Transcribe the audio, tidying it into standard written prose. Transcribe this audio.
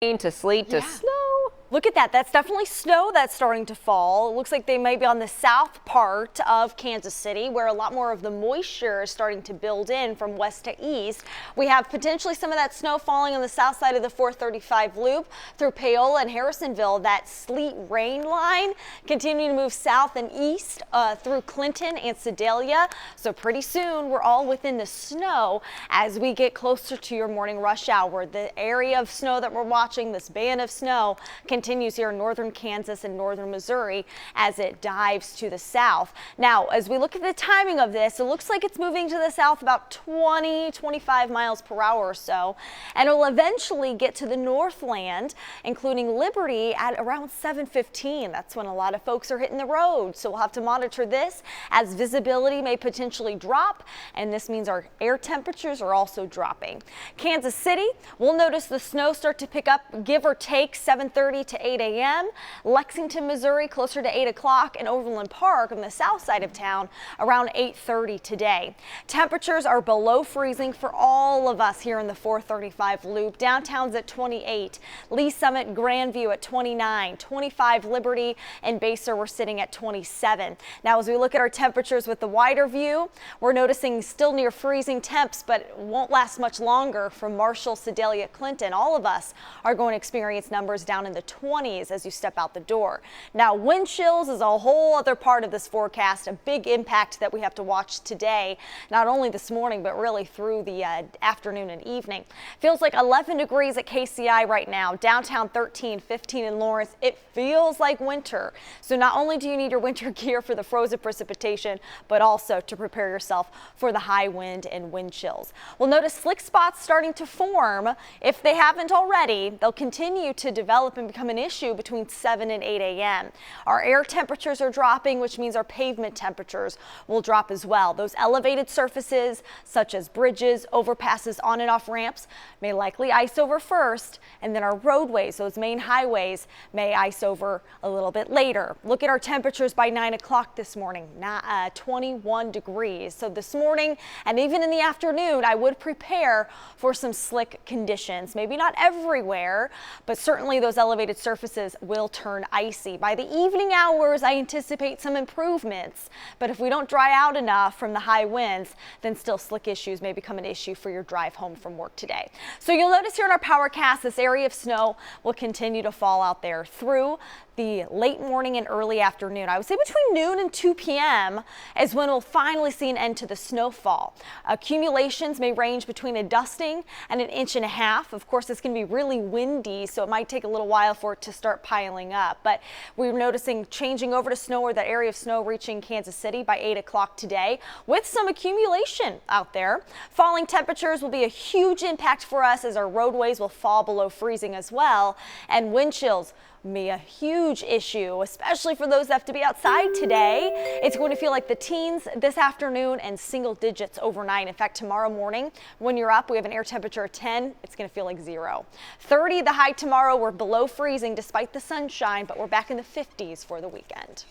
To sleet to snow. Look at that. That's definitely snow that's starting to fall. It looks like they may be on the south part of Kansas City, where a lot more of the moisture is starting to build in from west to east. We have potentially some of that snow falling on the south side of the 435 loop through Paola and Harrisonville. That sleet rain line continuing to move south and east through Clinton and Sedalia. So pretty soon we're all within the snow as we get closer to your morning rush hour. The area of snow that we're watching, this band of snow, continues here in northern Kansas and northern Missouri as it dives to the south. Now, as we look at the timing of this, it looks like it's moving to the south about 25 miles per hour or so, and it will eventually get to the Northland, including Liberty, at around 7:15. That's when a lot of folks are hitting the road. So we'll have to monitor this as visibility may potentially drop, and this means our air temperatures are also dropping. Kansas City, we'll notice the snow start to pick up, give or take 7:30 to 8 a.m. Lexington, Missouri, closer to 8 o'clock, and Overland Park on the south side of town around 8:30 today. Temperatures are below freezing for all of us here in the 435 loop. Downtown's at 28, Lee Summit, Grandview at 29, 25 Liberty, and Baser we're sitting at 27. Now, as we look at our temperatures with the wider view, we're noticing still near freezing temps, but it won't last much longer from Marshall, Sedalia, Clinton. All of us are going to experience numbers down in the 20s as you step out the door. Now, wind chills is a whole other part of this forecast, a big impact that we have to watch today, not only this morning, but really through the afternoon and evening. Feels like 11 degrees at KCI right now, downtown 13, 15 in Lawrence. It feels like winter. So not only do you need your winter gear for the frozen precipitation, but also to prepare yourself for the high wind and wind chills. We'll notice slick spots starting to form. If they haven't already, they'll continue to develop and become an issue between 7 and 8 a.m. Our air temperatures are dropping, which means our pavement temperatures will drop as well. Those elevated surfaces, such as bridges, overpasses, on and off ramps, may likely ice over first, and then our roadways, those main highways, may ice over a little bit later. Look at our temperatures by 9 o'clock this morning, 21 degrees. So this morning and even in the afternoon, I would prepare for some slick conditions. Maybe not everywhere, but certainly those elevated surfaces will turn icy. By the evening hours, I anticipate some improvements, but if we don't dry out enough from the high winds, then still slick issues may become an issue for your drive home from work today. So you'll notice here in our powercast, this area of snow will continue to fall out there through the late morning and early afternoon. I would say between noon and 2 p.m. is when we'll finally see an end to the snowfall. Accumulations may range between a dusting and 1.5 inches. Of course, it's going to be really windy, so it might take a little while for it to start piling up. But we're noticing changing over to snow, or that area of snow reaching Kansas City by 8 o'clock today with some accumulation out there. Falling temperatures will be a huge impact for us as our roadways will fall below freezing as well, and wind chills be a huge issue, especially for those that have to be outside today. It's going to feel like the teens this afternoon and single digits overnight. In fact, tomorrow morning when you're up, we have an air temperature of 10. It's going to feel like 0. 30 the high tomorrow. We're below freezing despite the sunshine, but we're back in the 50s for the weekend.